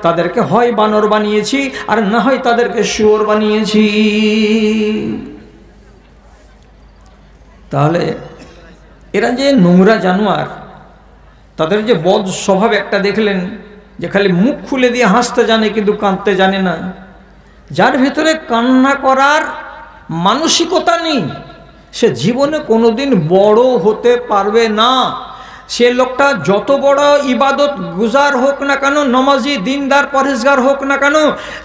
তাদেরকে হয় বানর বানিয়েছি আর না হয় তাদেরকে শুয়োর বানিয়েছি। তাহলে এরা যে নোংরা জানোয়ার, তাদের যে বদ স্বভাব একটা দেখলেন, যে খালি মুখ খুলে দিয়ে হাসতে জানে কিন্তু কাঁদতে জানে না। যার ভিতরে কান্না করার মানসিকতা নেই, সে জীবনে কোনোদিন বড় হতে পারবে না। সে লোকটা যত বড় ইবাদত গুজার হোক না কেন, নমাজি দিনদার পরেশগার হোক না কেন,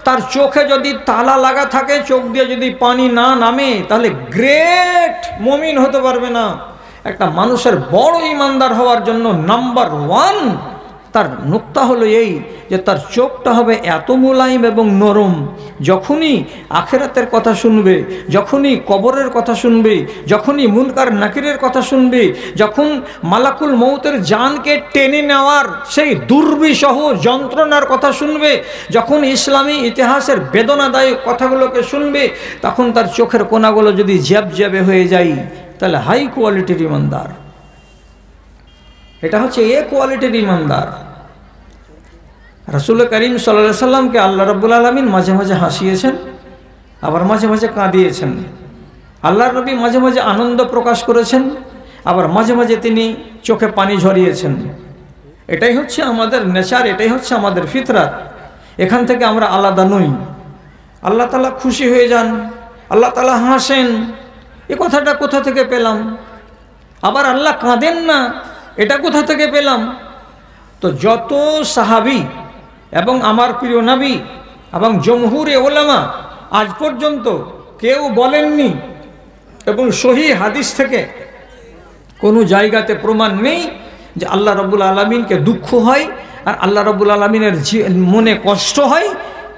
তার চোখে যদি তালা লাগা থাকে, চোখ দিয়ে যদি পানি না নামে, তাহলে গ্রেট মুমিন হতে পারবে না। একটা মানুষের বড় ইমানদার হওয়ার জন্য নাম্বার 1 তার নুক্তা হলো এই যে তার চোখটা হবে এত মুলায়ম এবং নরম, যখনই আখেরাতের কথা শুনবে, যখনই কবরের কথা শুনবে, যখনই মুনকার নাকিরের কথা শুনবে, যখন মালাকুল মৌতের জানকে টেনে নেওয়ার সেই দুর্বিষহ যন্ত্রণার কথা শুনবে, যখন ইসলামী ইতিহাসের বেদনাদায়ক কথাগুলোকে শুনবে, তখন তার চোখের কোনাগুলো যদি জ্যাবে হয়ে যায়, তাহলে হাই কোয়ালিটির ইমানদার। এটা হচ্ছে এ কোয়ালিটির ইমানদার। রাসূল করিম সাল্লাল্লাহু আলাইহি সাল্লামকে আল্লাহ রাব্বুল আলামিন মাঝে মাঝে হাসিয়েছেন, আবার মাঝে মাঝে কাঁদিয়েছেন। আল্লাহর নবী মাঝে মাঝে আনন্দ প্রকাশ করেছেন, আবার মাঝে মাঝে তিনি চোখে পানি ঝরিয়েছেন। এটাই হচ্ছে আমাদের নেচার, এটাই হচ্ছে আমাদের ফিতরাত। এখান থেকে আমরা আলাদা নই। আল্লাহ তাআলা খুশি হয়ে যান, আল্লাহ তাআলা হাসেন, এ কথাটা কোথা থেকে পেলাম? আবার আল্লাহ কাঁদেন না, এটা কোথা থেকে পেলাম? তো যত সাহাবী এবং আমার প্রিয় নবী এবং জমহুরে ওলামা আজ পর্যন্ত কেউ বলেননি, এবং সহিহ হাদিস থেকে কোনো জায়গাতে প্রমাণ নেই যে আল্লাহ রাব্বুল আলামিনকে দুঃখ হয় আর আল্লাহ রাব্বুল আলামিনের মনে কষ্ট হয়,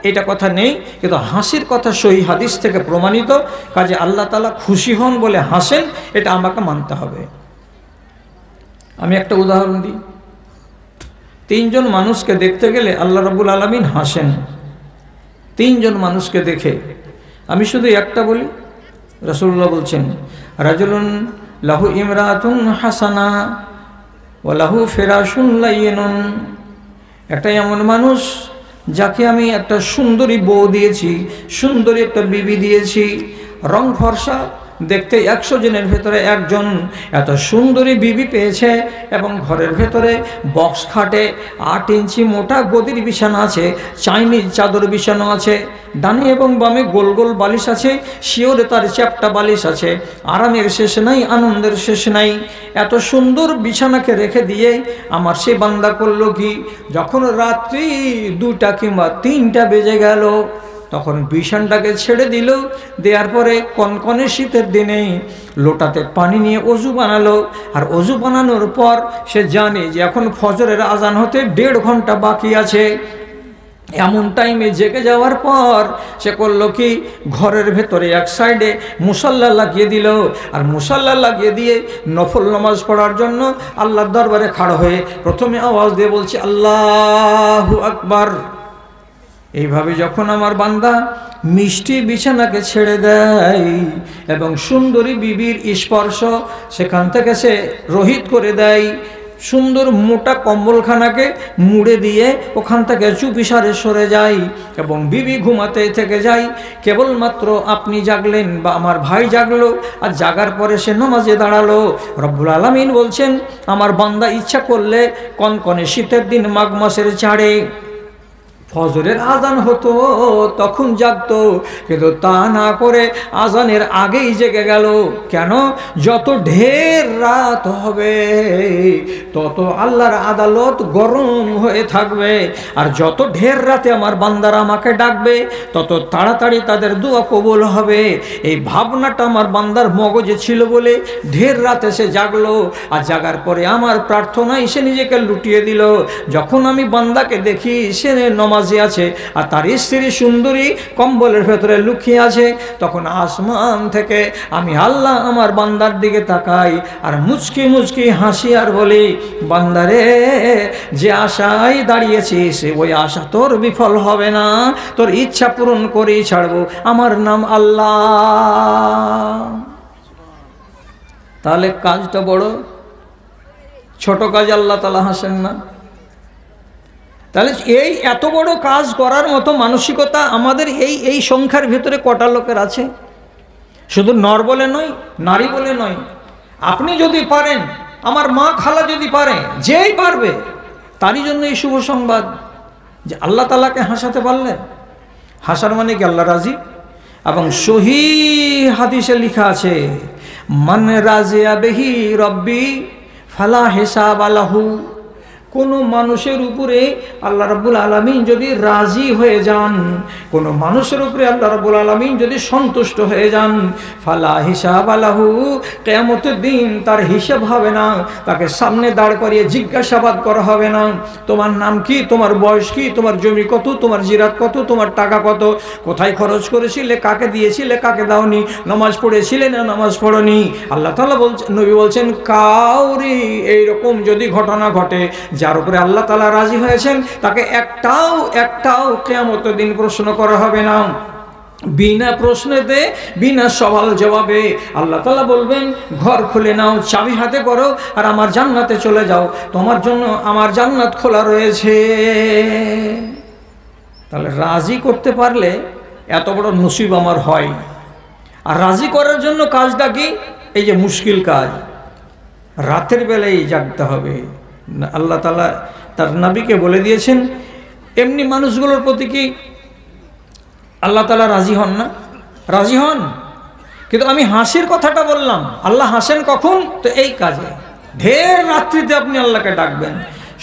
এটা কথা নেই। কিন্তু হাসির কথা সহিহ হাদিস থেকে প্রমাণিত, কাজে আল্লাহ তাআলা খুশি হন বলে হাসেন, এটা আমাকে মানতে হবে। আমি একটা উদাহরণ দিই। 3 জন মানুষকে দেখতে গেলে আল্লাহ রাব্বুল আলামিন হাসেন। 3 জন মানুষকে দেখে আমি শুধু একটা বলি, রাসূলুল্লাহ বলছেন, রাজুলুন লাহু ইমরাতুন হাসানা ওয়া লাহু ফিরাশুন লাইয়িনুন। একটা এমন মানুষ যাকে আমি একটা সুন্দরী বউ দিয়েছি, সুন্দরী একটা বিবি দিয়েছি, রং ফর্সা, দেখতে 100 জনের ভেতরে একজন এত সুন্দরী বিবি পেয়েছে, এবং ঘরের ভেতরে বক্স খাটে 8 ইঞ্চি মোটা গদির বিছানা আছে, চাইনিজ চাদর বিছানো আছে, ডানে এবং বামে গোল গোল বালিশ আছে, শিওরে তার চ্যাপ্টা বালিশ আছে। আরামের শেষ নাই, আনন্দের শেষ নাই। এত সুন্দর বিছানাকে রেখে দিয়ে আমার সে বান্দা করলো কি, যখন রাত্রি 2টা কিংবা 3টা বেজে গেল, তখন বিছানাটাকে ছেড়ে দিল। দেওয়ার পরে কনকনে শীতের দিনে লোটাতে পানি নিয়ে অজু বানালো, আর অজু বানানোর পর সে জানে যে এখন ফজরের আজান হতে 1.5 ঘন্টা বাকি আছে। এমন টাইমে জেগে যাওয়ার পর সে করলো কি, ঘরের ভেতরে এক সাইডে মুসাল্লা লাগিয়ে দিল, আর মুসাল্লা লাগিয়ে দিয়ে নফল নামাজ পড়ার জন্য আল্লাহর দরবারে খাড়া হয়ে প্রথমে আওয়াজ দিয়ে বলছে আল্লাহু আকবার। এইভাবে যখন আমার বান্দা মিষ্টি বিছানাকে ছেড়ে দেয় এবং সুন্দরী বিবির স্পর্শ সেখান থেকে সে রহিত করে দেয়, সুন্দর মোটা কম্বলখানাকে মুড়ে দিয়ে ওখান থেকে চুপিসারে সরে যায় এবং বিবি ঘুমাতে থেকে যায়। কেবলমাত্র আপনি জাগলেন বা আমার ভাই জাগলো, আর জাগার পরে সে নামাজে দাঁড়ালো। রব্বুল আলামিন বলছেন, আমার বান্দা ইচ্ছা করলে কনকনে শীতের দিন মাঘ মাসের চাড়ে ফজরের আজান হতো তখন জাগতো, কিন্তু তা না করে আজানের আগেই জেগে গেল। কেন? যত ঢের রাত হবে তত আল্লাহর আদালত গরম হয়ে থাকবে, আর যত ঢের রাতে আমার বান্দারা আমাকে ডাকবে তত তাড়াতাড়ি তাদের দোয়া কবুল হবে। এই ভাবনাটা আমার বান্দার মগজে ছিল বলে ঢের রাতে সে জাগলো, আর জাগার পরে আমার প্রার্থনায় সে নিজেকে লুটিয়ে দিল। যখন আমি বান্দাকে দেখি সে নমাজি আছে আর তার স্ত্রী সুন্দরী কম্বলের ভেতরে লুকিয়ে আছে, তখন আসমান থেকে আমি আল্লাহ আমার বান্দার দিকে তাকাই আর মুচকি মুচকি হাসি আর বলি, বান্দারে যে আশায় দাঁড়িয়েছিস ওই আশা তোর বিফল হবে না, তোর ইচ্ছা পূরণ করেই ছাড়বো, আমার নাম আল্লাহ। তাহলে কাজটা বড়, ছোট কাজ আল্লাহ তাআলা হাসেন না। তাহলে এই এত বড় কাজ করার মতো মানসিকতা আমাদের এই সংখ্যার ভিতরে কটা লোকের আছে? শুধু নর বলে নয়, নারী বলে নয়, আপনি যদি পারেন, আমার মা খালা যদি পারে, যেই পারবে তারই জন্য এই শুভ সংবাদ যে আল্লাহ তাআলাকে হাসাতে পারলে। হাসার মানে কি? আল্লাহ রাজি। এবং সহিহ হাদিসে লেখা আছে, মান রাজিয়া বিহি রব্বি ফালা হিসাব আলাহু। কোনো মানুষের উপরে আল্লাহ রাব্বুল আলামিন যদি রাজি হয়ে যান, কোনো মানুষের উপরে আল্লাহ রাব্বুল আলামিন যদি সন্তুষ্ট হয়ে যান, ফালা হিসাব আলাহু, কিয়ামতের দিন তার হিসাব হবে না, তাকে সামনে দাঁড় করিয়ে জিজ্ঞাসাবাদ করা হবে না, তোমার নাম কি, তোমার বয়স কি, তোমার জমি কত, তোমার জিরাত কত, তোমার টাকা কত, কোথায় খরচ করেছিলে, কাকে দিয়েছিলে, কাকে দাওনি, নামাজ পড়েছিলে না নামাজ পড়নি। আল্লাহ তাআলা বলছেন, নবী বলছেন, কাউরি এইরকম যদি ঘটনা ঘটে যার উপরে আল্লাহ তাআলা রাজি হয়েছেন, তাকে একটাও কিয়ামতের দিন প্রশ্ন করা হবে না। বিনা প্রশ্নেতে, বিনা সওয়াল জবাবে আল্লাহ তাআলা বলবেন, ঘর খুলে নাও, চাবি হাতে করো, আর আমার জান্নাতে চলে যাও, তোমার জন্য আমার জান্নাত খোলা রয়েছে। তাহলে রাজি করতে পারলে এত বড় নসিব আমার হয়। আর রাজি করার জন্য কাজটা কি? এই যে মুশকিল কাজ, রাতের বেলায় জাগতে হবে। আল্লাহ তাআলা তার নবীকে বলে দিয়েছেন, এমনি মানুষগুলোর প্রতি কি আল্লাহ তাআলা রাজি হন না? রাজি হন। কিন্তু আমি হাসির কথাটা বললাম, আল্লাহ হাসেন কখন? তো এই কাজে, ঢের রাত্রিতে আপনি আল্লাহকে ডাকবেন।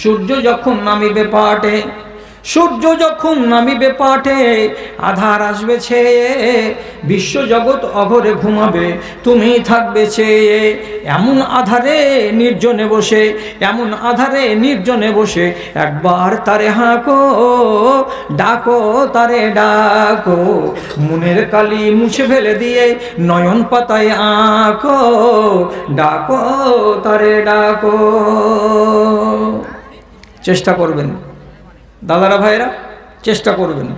সূর্য যখন নামিবে পাটে, সূর্য যখন নামিবে পাটে, আধার আসবে ছেয়ে, বিশ্ব জগৎ অঘরে ঘুমাবে, তুমি থাকবে চেয়ে। এমন আধারে নির্জনে বসে, এমন আধারে নির্জনে বসে, একবার তারে হাঁকো, ডাকো তারে ডাকো, মনের কালি মুছে ফেলে দিয়ে নয়ন পাতায় আঁকো, ডাকো তারে ডাকো। চেষ্টা করবেন দাদারা, ভাইরা, চেষ্টা করবেন।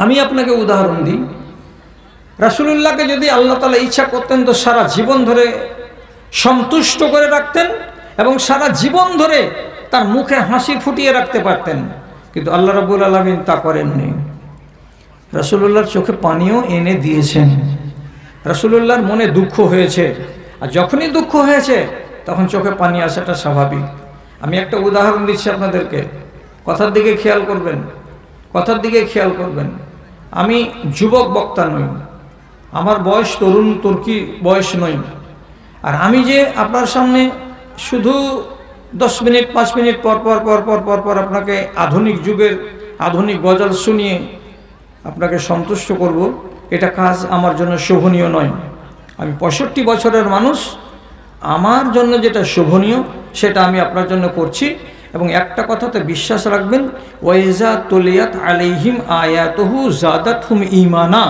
আমি আপনাকে উদাহরণ দিই, রাসূলুল্লাহকে যদি আল্লাহ তাআলা ইচ্ছা করতেন তো সারা জীবন ধরে সন্তুষ্ট করে রাখতেন এবং সারা জীবন ধরে তার মুখে হাসি ফুটিয়ে রাখতে পারতেন, কিন্তু আল্লাহ রাব্বুল আলামিন তা করেননি। রাসূলুল্লাহর চোখে পানিও এনে দিয়েছেন। রাসূলুল্লাহর মনে দুঃখ হয়েছে, আর যখনই দুঃখ হয়েছে তখন চোখে পানি আসাটা স্বাভাবিক। আমি একটা উদাহরণ দিচ্ছি আপনাদেরকে, কথার দিকে খেয়াল করবেন, কথার দিকে খেয়াল করবেন। আমি যুবক বক্তা নই, আমার বয়স তরুণ তুর্কি বয়স নই, আর আমি যে আপনার সামনে শুধু 10 মিনিট 5 মিনিট পর পর পর পর পর পর আপনাকে আধুনিক যুগের আধুনিক গজল শুনিয়ে আপনাকে সন্তুষ্ট করব, এটা কাজ আমার জন্য শোভনীয় নয়। আমি 65 বছরের মানুষ, আমার জন্য যেটা শোভনীয় সেটা আমি আপনার জন্য করছি। এবং একটা কথাতে বিশ্বাস রাখবেন, ওয়াইজা তুলিয়াত আলাইহিম আয়াতুহু জাদাতহুম ঈমানা।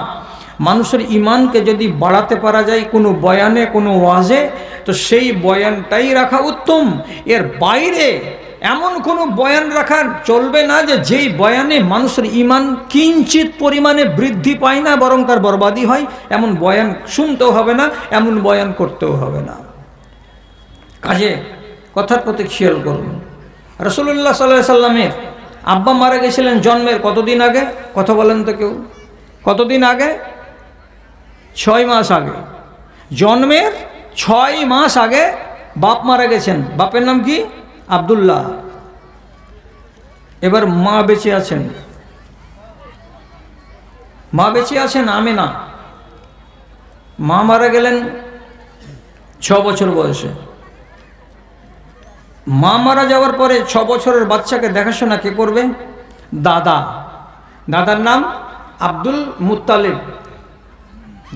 মানুষের ঈমানকে যদি বাড়াতে পারা যায় কোনো বয়ানে, কোনো ওয়াজে, তো সেই বয়ানটাই রাখা উত্তম। এর বাইরে এমন কোনো বয়ান রাখা চলবে না যে যেই বয়ানে মানুষের ঈমান কিঞ্চিত পরিমাণে বৃদ্ধি পায় না, বরং তার বরবাদি হয়। এমন বয়ান শুনতেও হবে না, এমন বয়ান করতেও হবে না। কাজে কথার প্রতি খেয়াল করুন। রাসূলুল্লাহ সাল্লাল্লাহু আলাইহি সাল্লামের আব্বা মারা গেছিলেন জন্মের কতদিন আগে? কথা বলেন তো কেউ, কতদিন আগে? 6 মাস আগে। জন্মের 6 মাস আগে বাপ মারা গেছেন। বাপের নাম কি? আব্দুল্লাহ। এবার মা বেঁচে আছেন, মা বেঁচে আছেন আমেনা। মা মারা গেলেন 6 বছর বয়সে। মা মারা যাওয়ার পরে 6 বছরের বাচ্চাকে দেখাশোনা কে করবে? দাদা। দাদার নাম আব্দুল মুত্তালিব।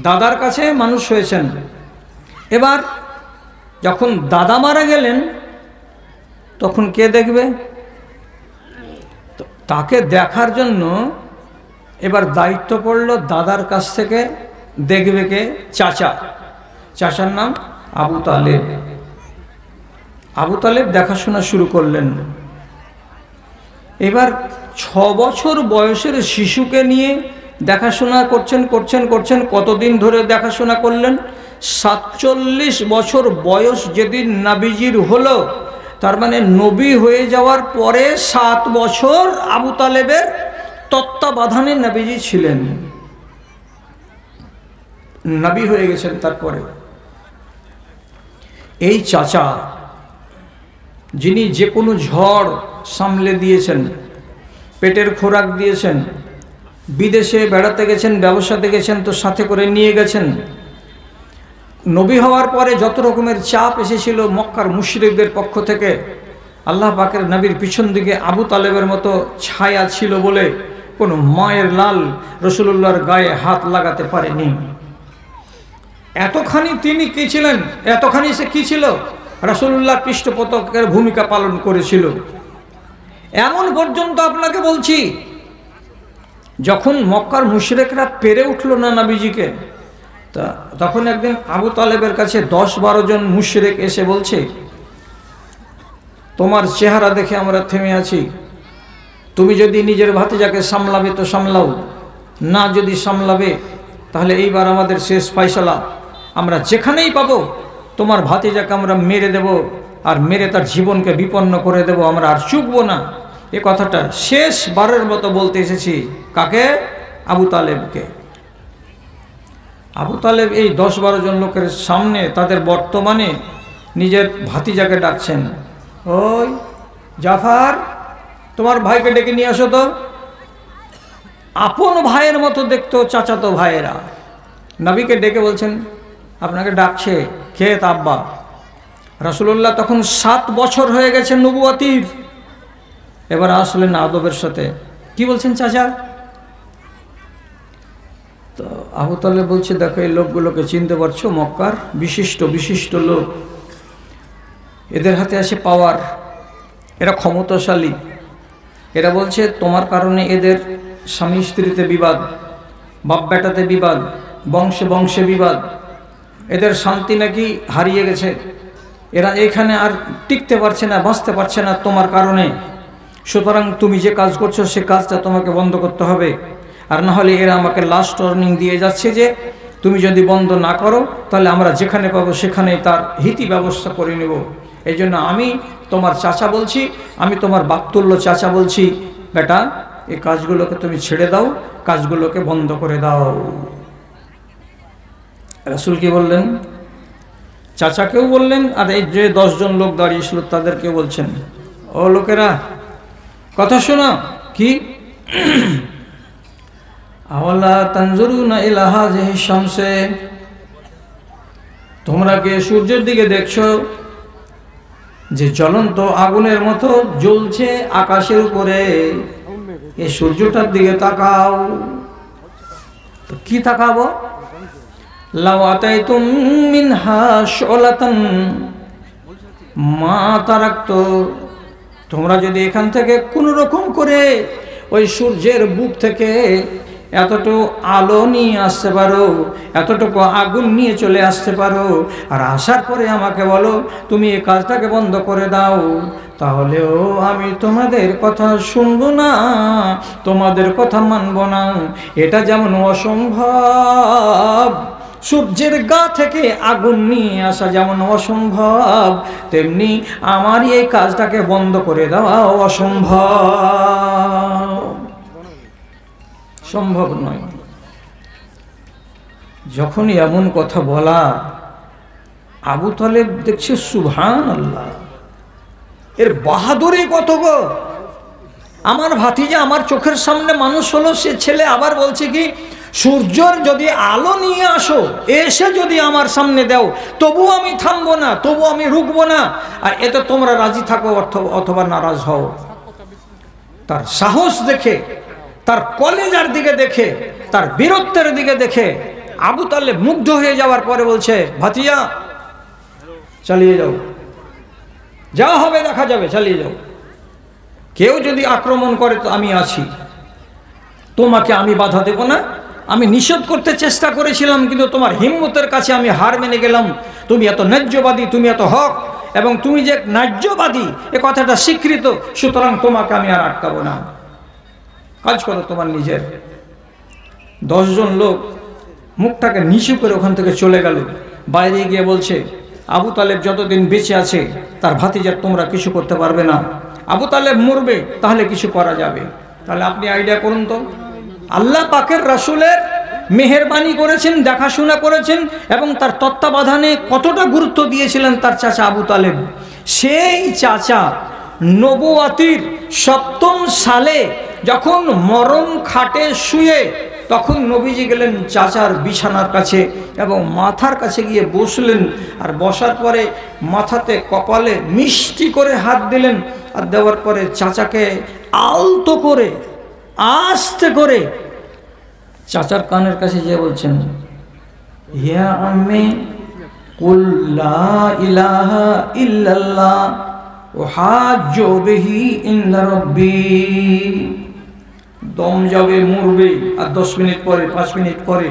দাদার কাছে মানুষ হয়েছেন। এবার যখন দাদা মারা গেলেন তখন কে দেখবে? তাকে দেখার জন্য এবার দায়িত্ব পড়ল দাদার কাছ থেকে দেখবে কে? চাচা। চাচার নাম আবু তালেব। আবু তালেব দেখাশোনা শুরু করলেন। এবার 6 বছর বয়সের শিশুকে নিয়ে দেখাশোনা করছেন। কতদিন ধরে দেখাশোনা করলেন? 47 বছর বয়স যেদিন নবীজির হলো, তার মানে নবী হয়ে যাওয়ার পরে 7 বছর আবু তালেবের তত্ত্বাবধানে নবীজি ছিলেন, নবী হয়ে গেছেন তারপরে। এই চাচা যিনি যে কোনো ঝড় সামলে দিয়েছেন, পেটের খোরাক দিয়েছেন, বিদেশে বেড়াতে গেছেন, ব্যবসাতে গেছেন তো সাথে করে নিয়ে গেছেন। নবী হওয়ার পরে যত রকমের চাপ এসেছিল মক্কার মুশরিকদের পক্ষ থেকে, আল্লাহ পাকের নবীর পিছন দিকে আবু তালেবের মতো ছায়া ছিল বলে কোনো মায়ের লাল রাসূলুল্লাহর গায়ে হাত লাগাতে পারেনি। এতখানি তিনি কি ছিলেন, এতখানি সে কি ছিল, রাসূলুল্লাহ পৃষ্ঠপোষকের ভূমিকা পালন করেছিল। এমন পর্যন্ত আপনাকে বলছি, যখন মক্কার মুশরিকরা পেরে উঠল না নবীজিকে, তখন একদিন আবু তালেবের কাছে 10-12 জন মুশরিক এসে বলছে, তোমার চেহারা দেখে আমরা থেমে আছি, তুমি যদি নিজের ভাতিজাকে সামলাবে তো সামলাও, না যদি সামলাবে তাহলে এইবার আমাদের শেষ ফয়সালা, আমরা যেখানেই পাবো তোমার ভাতিজাকে আমরা মেরে দেব, আর মেরে তার জীবনকে বিপন্ন করে দেব, আমরা আর চুকবো না। এ কথাটা শেষবারের মতো বলতে এসেছি। কাকে? আবু তালেবকে। আবু তালেব এই 10-12 জন লোকের সামনে তাদের বর্তমানে নিজের ভাতিজাকে ডাকছেন, ওই জাফর, তোমার ভাইকে ডেকে নিয়ে আসো তো। আপন ভাইয়ের মতো দেখতো চাচাতো ভাইয়েরা। নবীকে ডেকে বলছেন, আপনাকে ডাকছে। খেত আব্বা। রাসূলুল্লাহ তখন 7 বছর হয়ে গেছে নবুয়তির। এবার আসলেন আদবের সাথে, কি বলছেন চাচা? তো আবু তালেব বলছে, দেখো এই লোকগুলোকে চিনতে পারছো? মক্কার বিশিষ্ট বিশিষ্ট লোক, এদের হাতে আসে পাওয়ার, এরা ক্ষমতাশালী। এরা বলছে তোমার কারণে এদের স্বামী স্ত্রীতে বিবাদ, বাপ বেটাতে বিবাদ, বংশে বংশে বিবাদ, এদের শান্তি নাকি হারিয়ে গেছে, এরা এখানে আর টিকতে পারছে না, বাঁচতে পারছে না তোমার কারণে। সুতরাং তুমি যে কাজ করছো সে কাজটা তোমাকে বন্ধ করতে হবে, আর না হলে এরা আমাকে লাস্ট ওয়ার্নিং দিয়ে যাচ্ছে যে তুমি যদি বন্ধ না করো তাহলে আমরা যেখানে পাবো সেখানেই তার হিতি ব্যবস্থা করে নেব। এই জন্য আমি তোমার চাচা বলছি, আমি তোমার বাপতুল্য চাচা বলছি, বেটা এই কাজগুলোকে তুমি ছেড়ে দাও, কাজগুলোকে বন্ধ করে দাও। রাসূল কি বললেন? চাচাকেও বললেন, আর এই যে 10 জন লোক দাঁড়িয়েছিল তাদেরকেও বলছেন, ও লোকেরা কথা শোনো। কি? আওয়ালা তানজুরুনা ইলা হাযিহি শামসে, তোমরা কি সূর্যের দিকে দেখছো যে জ্বলন্ত আগুনের মতো জ্বলছে আকাশের উপরে? এই সূর্যটার দিকে তাকাও। তো কি তাকাবো? লাউ আতাইতুম মিনহা শুলাতান মা তারাকতু, তোমরা যদি এখান থেকে কোনো রকম করে ওই সূর্যের বুক থেকে এতটুকু আলো নিয়ে আসতে পারো, এতটুকু আগুন নিয়ে চলে আসতে পারো, আর আসার পরে আমাকে বলো তুমি এই কাজটাকে বন্ধ করে দাও, তাহলেও আমি তোমাদের কথা শুনবো না, তোমাদের কথা মানবো না। এটা যেমন অসম্ভব, সূর্যের গা থেকে আগুন নিয়ে আসা যেমন অসম্ভব, তেমনি আমার এই কাজটাকে বন্ধ করে দেওয়া অসম্ভব, সম্ভব নয়। যখনই এমন কথা বলা, আবু তালেব দেখছে সুবহানাল্লাহ, এর বাহাদুরি কত গো! আমার ভাতিজা আমার চোখের সামনে মানুষ হলো, সে ছেলে আবার বলছে কি সূর্যের যদি আলো নিয়ে আসো, এসে যদি আমার সামনে দাও, তবু আমি থামবো না, তবু আমি রুকবো না, আর এতে তোমরা রাজি থাকো অথবা নারাজ হও। তার সাহস দেখে, তার কলেজার দিকে দেখে, তার বীরত্বের দিকে দেখে আবু তালেব মুগ্ধ হয়ে যাওয়ার পরে বলছে, ভাতিজা চালিয়ে যাও, যা হবে দেখা যাবে, চালিয়ে যাও। কেউ যদি আক্রমণ করে তো আমি আছি, তোমাকে আমি বাধা দেব না। আমি নিষেধ করতে চেষ্টা করেছিলাম, কিন্তু তোমার হিম্মতের কাছে আমি হার মেনে গেলাম। তুমি এত ন্যায্যবাদী, তুমি এত হক, এবং তুমি যে ন্যায্যবাদী এ কথাটা স্বীকৃত, সুতরাং তোমাকে আমি আর আটকাবো না, কাজ করো তোমার নিজের। 10 জন লোক মুখটাকে নিচু করে ওখান থেকে চলে গেল। বাইরে গিয়ে বলছে, আবু তালেব যতদিন বেঁচে আছে তার ভাতিজার তোমরা কিছু করতে পারবে না। আবু তালেব মরবে, তাহলে কিছু করা যাবে। তাহলে আপনি আইডিয়া করুন তো, আল্লাহ পাকের রাসূলের মেহেরবানি করেছেন, দেখাশোনা করেছেন এবং তার তত্ত্বাবধানে কতটা গুরুত্ব দিয়েছিলেন তার চাচা আবু তালেব। সেই চাচা নবুয়াতির ৭ম সালে যখন মরণ খাটে শুয়ে, তখন নবীজি গেলেন চাচার বিছানার কাছে এবং মাথার কাছে গিয়ে বসলেন। আর বসার পরে মাথাতে কপালে মিষ্টি করে হাত দিলেন। আর দেওয়ার পরে চাচাকে আলতো করে আস্তে করে চাচার কানের কাছে যেয়ে বলছেন, ইয়া আম্মি কুল লা ইলাহা ইল্লাল্লাহ ওয়াহাজ্জু বিহি ইনদা রাব্বি। দম যাবে, মরবে, আর 10 মিনিট পরে 5 মিনিট পরে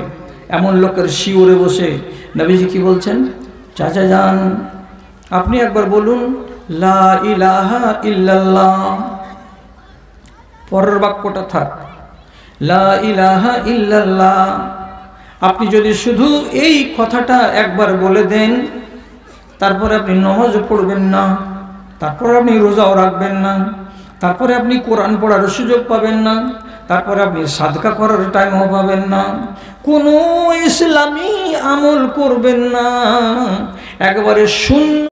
এমন লোকের শিওরে বসে নবীজি কি বলছেন, চাচা যান আপনি একবার বলুন লা ইলাহা ইল্লাল্লাহ। পরের বাক্যটা থাক, লা ইলাহা ইল্লাল্লাহ। আপনি যদি শুধু এই কথাটা একবার বলে দেন, তারপরে আপনি নামাজও পড়বেন না, তারপরে আপনি রোজাও রাখবেন না, তারপরে আপনি কোরআন পড়ার সুযোগ পাবেন না, তারপরে আপনি সাদকা করার টাইমও পাবেন না, কোনো ইসলামী আমল করবেন না, একবারে শূন্য।